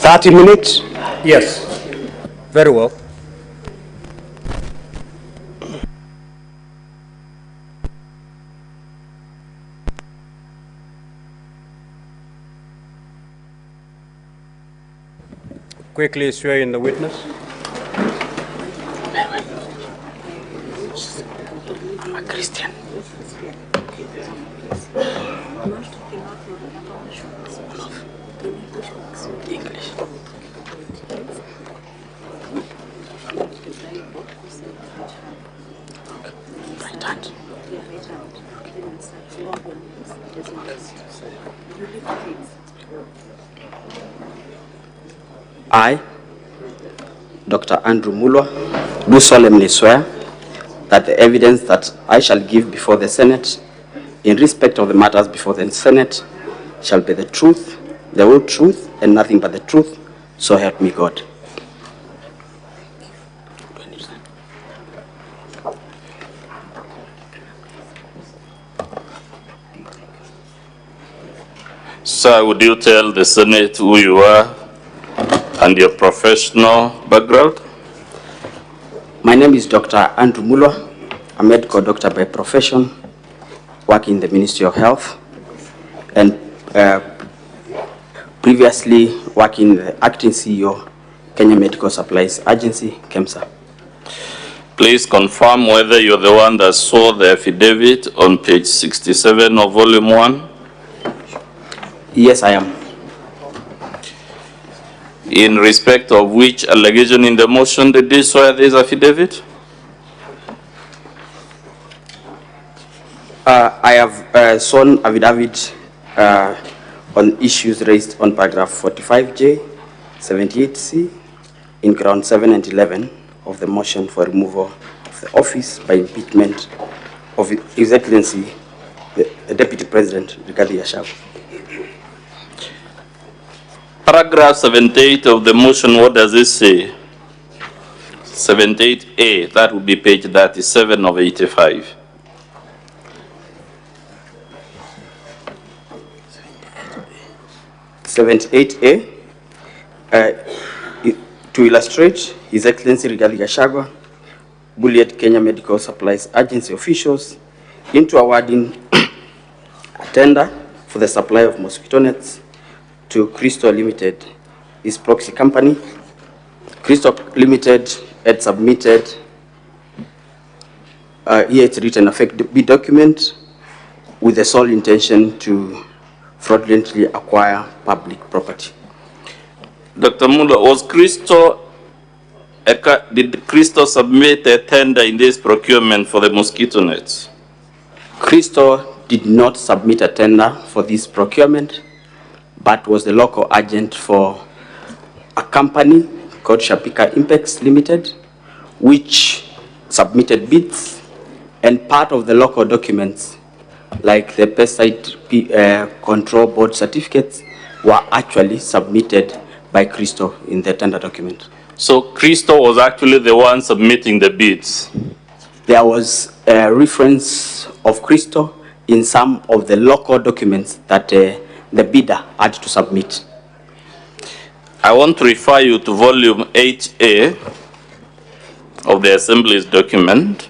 30 minutes? Yes. Very well. Quickly swear in the witness. Christian. English. Right hand. I, Dr. Andrew Mulwa, do solemnly swear that the evidence that I shall give before the Senate in respect of the matters before the Senate shall be the truth, the whole truth, and nothing but the truth, so help me God. Sir, would you tell the Senate who you are and your professional background? My name is Dr. Andrew Mulwa, a medical doctor by profession, working in the Ministry of Health, and previously working the acting CEO, Kenya Medical Supplies Agency, KEMSA. Please confirm whether you're the one that saw the affidavit on page 67 of volume 1. Yes, I am. In respect of which allegation in the motion did you swear this affidavit? I have sworn affidavit on issues raised on paragraph 45J, 78C, in ground 7 and 11 of the motion for removal of the office by impeachment of His Excellency, the Deputy President, Gachagua. Paragraph 78 of the motion, what does it say? 78A, that would be page 37 of 85. To illustrate, His Excellency Gachagua bullied Kenya Medical Supplies Agency officials into awarding a tender for the supply of mosquito nets to Crystal Limited, his proxy company. Crystal Limited had submitted, here it's written, a fake bid document with the sole intention to fraudulently acquire public property. Dr. Mula, did Crystal submit a tender in this procurement for the mosquito nets? Crystal did not submit a tender for this procurement, but was the local agent for a company called Shapika Impex Limited, which submitted bids, and part of the local documents, like the pesticide control board certificates, were actually submitted by Crystal in the tender document. So Crystal was actually the one submitting the bids? There was a reference of Crystal in some of the local documents that the bidder had to submit. I want to refer you to volume 8A of the Assembly's document,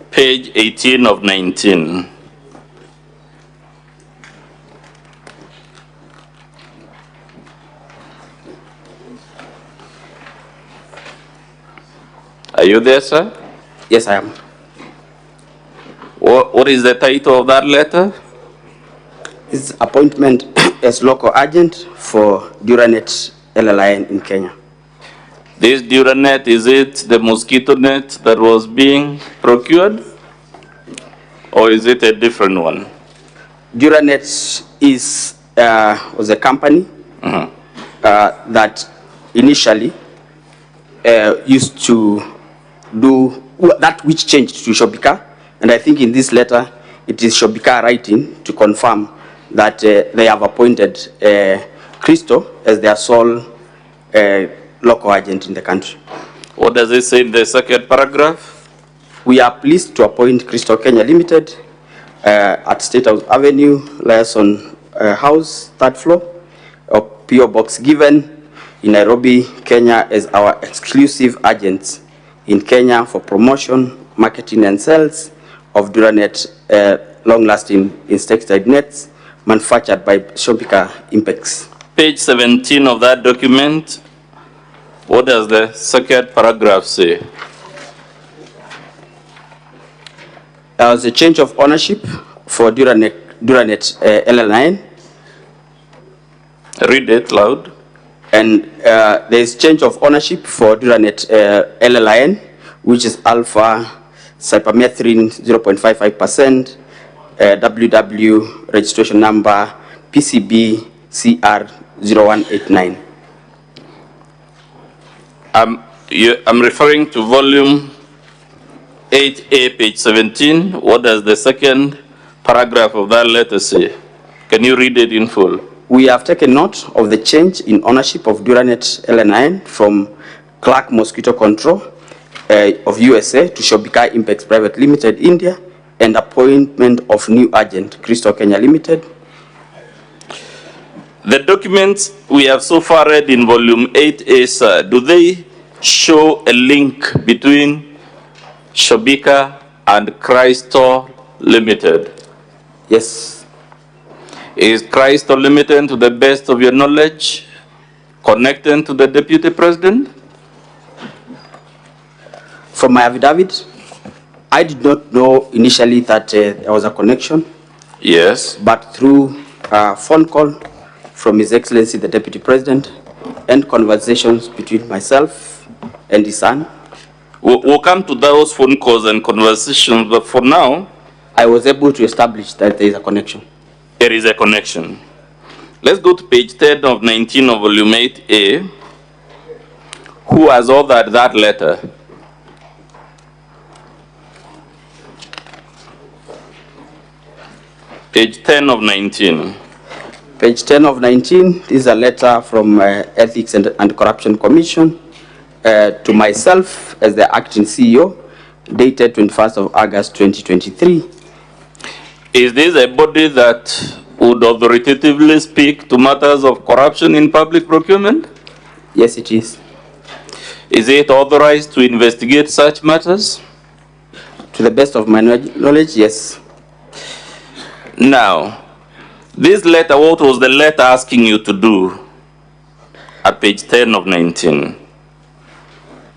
page 18 of 19. Are you there, sir? Yes, I am. What is the title of that letter? It's appointment as local agent for Duranet LLIN in Kenya. This Duranet, is it the mosquito net that was being procured? Or is it a different one? Duranet was a company that initially used to do that which changed to Shobika. And I think in this letter, it is Shobika writing to confirm that they have appointed Crystal as their sole local agent in the country. What does it say in the second paragraph? We are pleased to appoint Crystal Kenya Limited at State House Avenue, liaison House, 3rd floor, of PO Box given in Nairobi, Kenya, as our exclusive agents in Kenya for promotion, marketing, and sales of Duranet long-lasting insecticide nets manufactured by Shopika Impex. Page 17 of that document, what does the second paragraph say? There was a change of ownership for Duranet LL9. Read it loud. And there is change of ownership for Duranet LLIN, which is alpha cypermethrin 0.55%, WW registration number PCB CR0189. I'm referring to volume 8A, page 17. What does the second paragraph of that letter say? Can you read it in full? We have taken note of the change in ownership of Duranet LN9 from Clark Mosquito Control of USA to Shopika Impex Private Limited, India, and appointment of new agent, Crystal Kenya Limited. The documents we have so far read in volume 8A, sir, do they show a link between Shopika and Crystal Limited? Yes. Is Crystal Limited, to the best of your knowledge, connected to the Deputy President? From my affidavit, I did not know initially that there was a connection. Yes. But through a phone call from His Excellency the Deputy President and conversations between myself and his son. We'll come to those phone calls and conversations, but for now, I was able to establish that there is a connection. There is a connection. Let's go to page 10 of 19 of volume 8A. Who has authored that letter? Page 10 of 19. Page 10 of 19 is a letter from Ethics and Corruption Commission to myself as the acting CEO, dated 21st of August 2023. Is this a body that would authoritatively speak to matters of corruption in public procurement? Yes, it is. Is it authorized to investigate such matters? To the best of my knowledge, yes. Now, this letter, what was the letter asking you to do at page 10 of 19?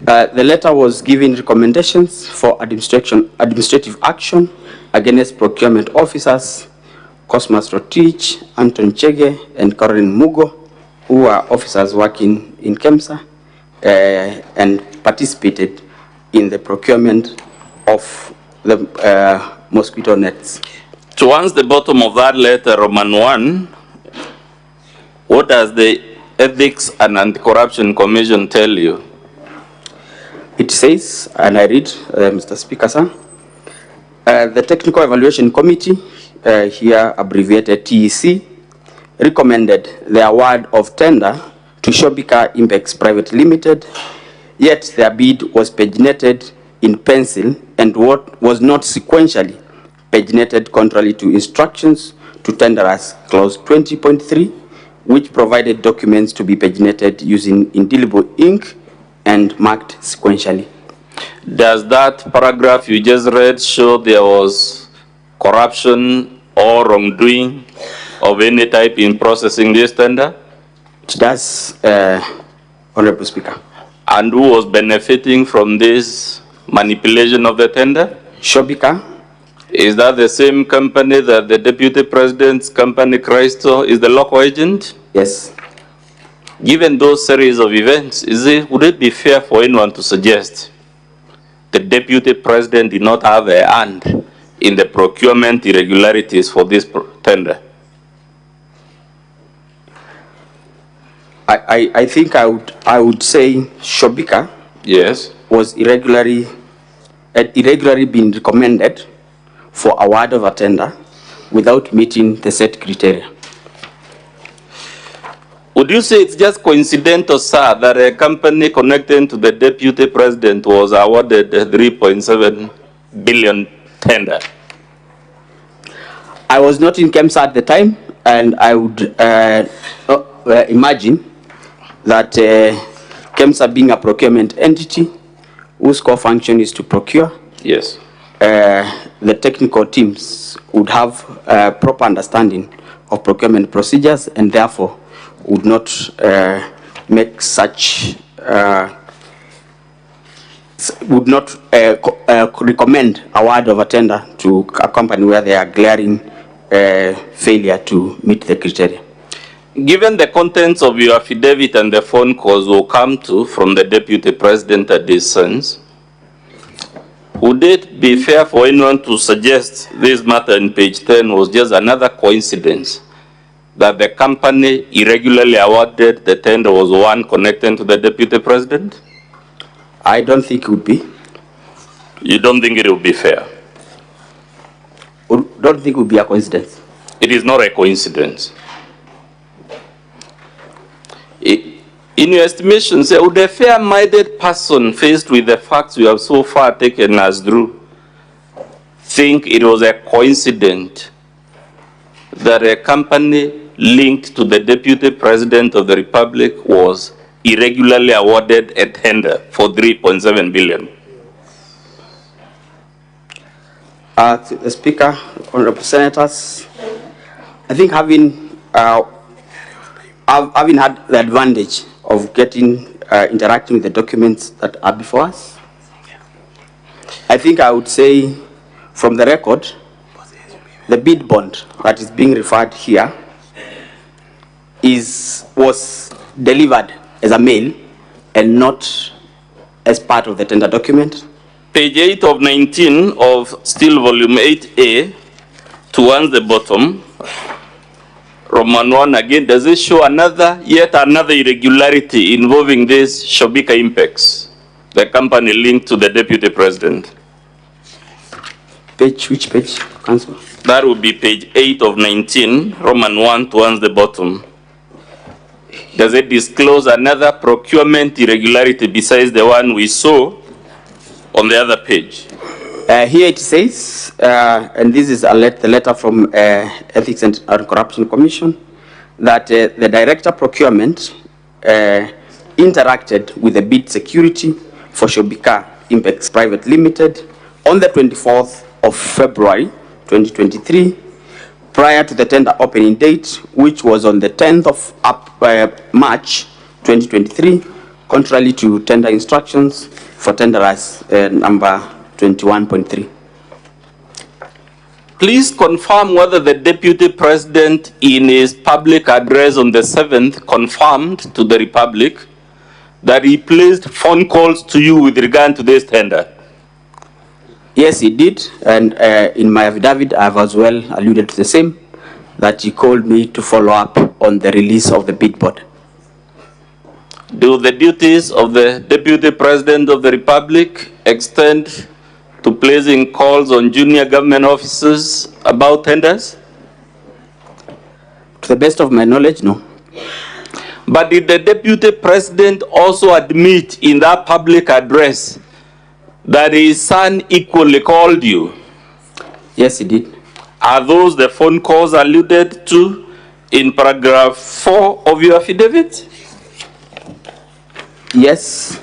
The letter was giving recommendations for administrative action against procurement officers, Cosmas Rotich, Anton Chege, and Corin Mugo, who are officers working in KEMSA and participated in the procurement of the mosquito nets. Towards the bottom of that letter, Roman 1, what does the Ethics and Anti-Corruption Commission tell you? It says, and I read, Mr. Speaker, sir, the Technical Evaluation Committee, here abbreviated TEC, recommended the award of tender to Shopika Impex Private Limited, yet their bid was paginated in pencil and what was not sequentially paginated contrary to instructions to tenderers, clause 20.3, which provided documents to be paginated using indelible ink and marked sequentially. Does that paragraph you just read show there was corruption or wrongdoing of any type in processing this tender? It does, Honorable Speaker. And who was benefiting from this manipulation of the tender? Shopika. Is that the same company that the Deputy President's company, Crystal, is the local agent? Yes. Given those series of events, would it be fair for anyone to suggest the Deputy President did not have a hand in the procurement irregularities for this tender? I think I would say Shopika, yes, was irregularly being recommended for award of a tender without meeting the set criteria. Would you say it's just coincidental, sir, that a company connected to the Deputy President was awarded a 3.7 billion tender? I was not in KEMSA at the time. And I would imagine that KEMSA being a procurement entity whose core function is to procure, Yes. the technical teams would have proper understanding of procurement procedures and therefore would not make such, would not recommend award of a tender to a company where they are glaring failure to meet the criteria. Given the contents of your affidavit and the phone calls will come to from the Deputy President at this sense, would it be fair for anyone to suggest this matter in page 10 was just another coincidence, that the company irregularly awarded the tender was one connected to the Deputy President? I don't think it would be. You don't think it would be fair? Don't think it would be a coincidence. It is not a coincidence. In your estimation, say, would a fair-minded person faced with the facts you have so far taken us through think it was a coincidence that a company linked to the Deputy President of the Republic was irregularly awarded a tender for 3.7 billion? The Speaker, honorable senators, I think having had the advantage of interacting with the documents that are before us, I think I would say from the record, the bid bond that is being referred here was delivered as a mail and not as part of the tender document. Page 8 of 19 of still volume 8A, towards the bottom, Roman 1 again, does it show yet another irregularity involving this Shobika Impex, the company linked to the Deputy President? Which page, Councillor? That would be page 8 of 19, Roman 1 towards the bottom. Does it disclose another procurement irregularity besides the one we saw on the other page? Here it says, and this is the letter from Ethics and Corruption Commission, that the Director Procurement interacted with the bid security for Shobika Impex Private Limited on the 24th of February 2023, prior to the tender opening date, which was on the 10th of March 2023, contrary to tender instructions for tenderers number 21.3. Please confirm whether the Deputy President in his public address on the 7th confirmed to the Republic that he placed phone calls to you with regard to this tender. Yes, he did, and in my affidavit I have as well alluded to the same, that he called me to follow up on the release of the bid board. Do the duties of the Deputy President of the Republic extend to placing calls on junior government officers about tenders? To the best of my knowledge, no. But did the Deputy President also admit in that public address that his son equally called you? Yes, he did. Are those the phone calls alluded to in paragraph 4 of your affidavit? Yes.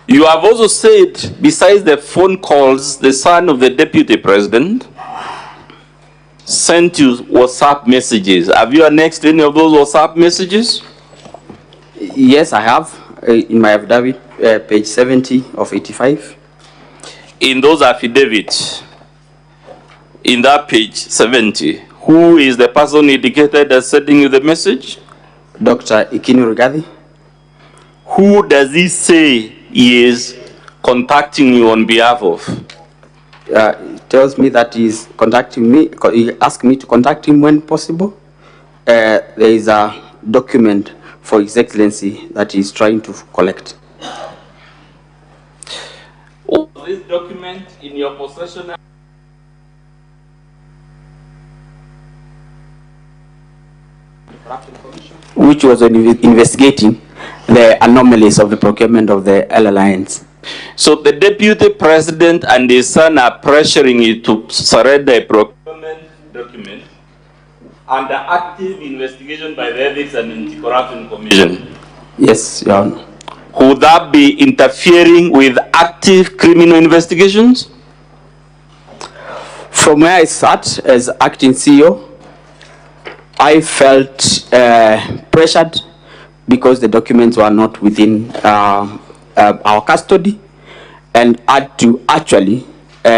You have also said, besides the phone calls, the son of the Deputy President sent you WhatsApp messages. Have you annexed any of those WhatsApp messages? Yes, I have, in my affidavit, page 70 of 85. In those affidavits, in that page 70, who is the person indicated as sending you the message? Dr. Ikini Rigathi. Who does he say he is contacting you on behalf of? He tells me that he's contacting me. He asked me to contact him when possible. There is a document for His Excellency that he's trying to collect. Was this document in your possession? Which was investigating the anomalies of the procurement of the L-Alliance. So the Deputy President and his son are pressuring you to surrender a procurement document under active investigation by the Ethics and Anti-Corruption Commission. Yes, Your Honor. Would that be interfering with active criminal investigations? From where I sat as acting CEO, I felt pressured because the documents were not within our custody, and had to actually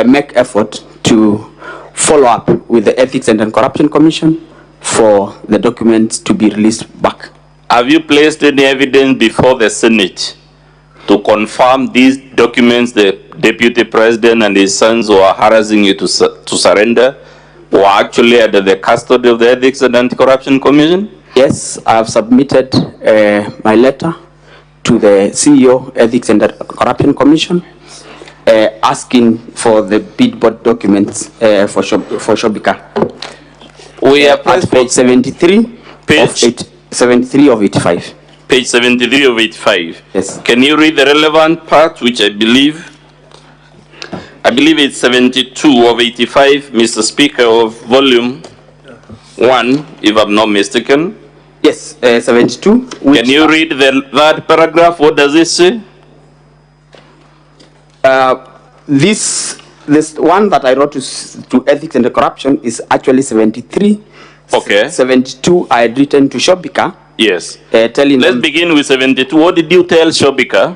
make effort to follow up with the Ethics and Anti-Corruption Commission for the documents to be released back. Have you placed any evidence before the Senate to confirm these documents the Deputy President and his sons who are harassing you to surrender were actually under the custody of the Ethics and Anti-Corruption Commission? Yes, I have submitted my letter to the CEO, Ethics and Corruption Commission, asking for the bid board documents for Shobika. We are at page 73, page 73 of 85. Page 73 of 85. Yes. Can you read the relevant part, which I believe it's 72 of 85, Mr. Speaker, of volume 1, if I'm not mistaken? Yes, 72. Can you read that paragraph? What does it say? This one that I wrote to Ethics and Corruption is actually 73. Okay. 72 I had written to Shobika. Yes. Telling Let's them, begin with 72. What did you tell Shobika?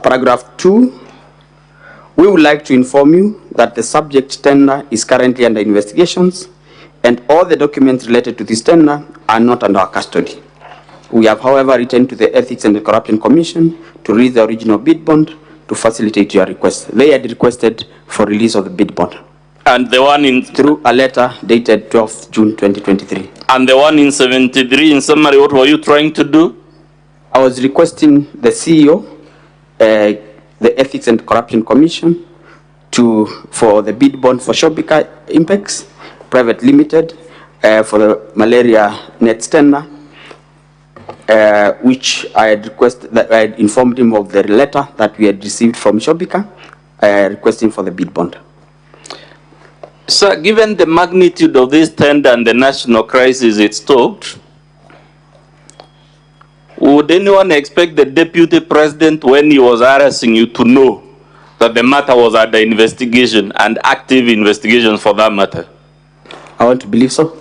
Paragraph 2, we would like to inform you that the subject tender is currently under investigations, and all the documents related to this tender are not under our custody. We have, however, written to the Ethics and Corruption Commission to release the original bid bond to facilitate your request. They had requested for release of the bid bond. And the one in... Through a letter dated 12th June 2023. And the one in 73, in summary, what were you trying to do? I was requesting the CEO, the Ethics and Corruption Commission, for the bid bond for Shobika Impex Private Limited for the malaria net tender, which I had requested, that I had informed him of the letter that we had received from Shobika, requesting for the bid bond. Sir, given the magnitude of this tender and the national crisis it stoked, would anyone expect the Deputy President, when he was harassing you, to know that the matter was under investigation, and active investigation for that matter? I want to believe so.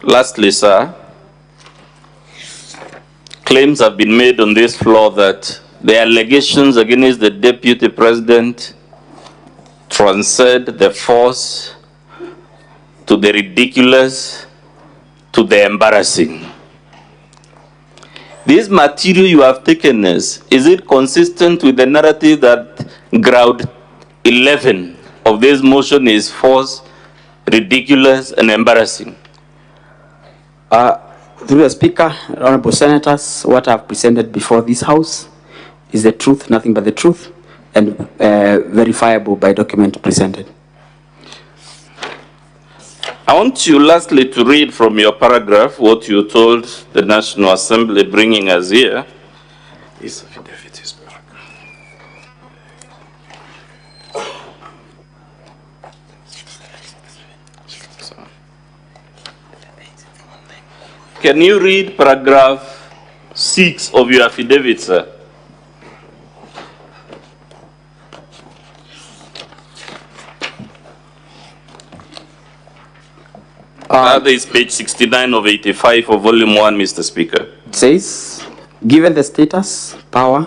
Lastly, sir, claims have been made on this floor that the allegations against the Deputy President transcend the force to the ridiculous to the embarrassing. This material you have taken is it consistent with the narrative that ground 11 of this motion is false, ridiculous, and embarrassing? Through the Speaker, Honorable Senators, what I have presented before this House is the truth, nothing but the truth, and verifiable by document presented. I want you lastly to read from your paragraph what you told the National Assembly, bringing us here. Can you read paragraph 6 of your affidavit, sir? That is page 69 of 85 of volume 1, Mr. Speaker. It says, given the status, power,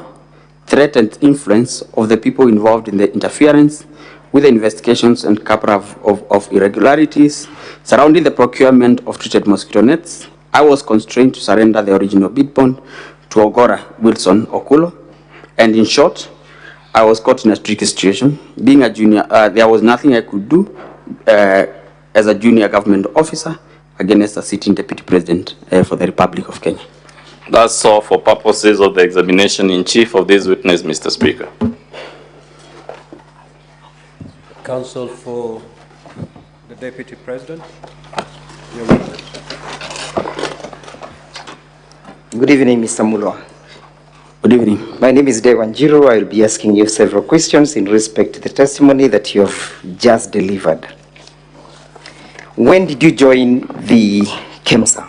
threat, and influence of the people involved in the interference with the investigations and cover of irregularities surrounding the procurement of treated mosquito nets, I was constrained to surrender the original bid bond to Ogora Wilson Okulo, and in short, I was caught in a tricky situation. Being a junior, there was nothing I could do as a junior government officer against a sitting deputy president for the Republic of Kenya. That's all for purposes of the examination in chief of this witness, Mr. Speaker. Counsel for the Deputy President. Your witness. Good evening, Mr. Mulwa. Good evening. My name is Dewanjiru. I will be asking you several questions in respect to the testimony that you have just delivered. When did you join the KEMSA?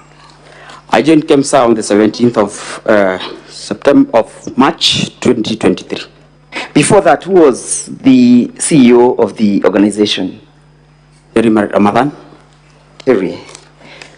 I joined KEMSA on the 17th of March 2023. Before that, who was the CEO of the organization? Terry Ramadan. Terry.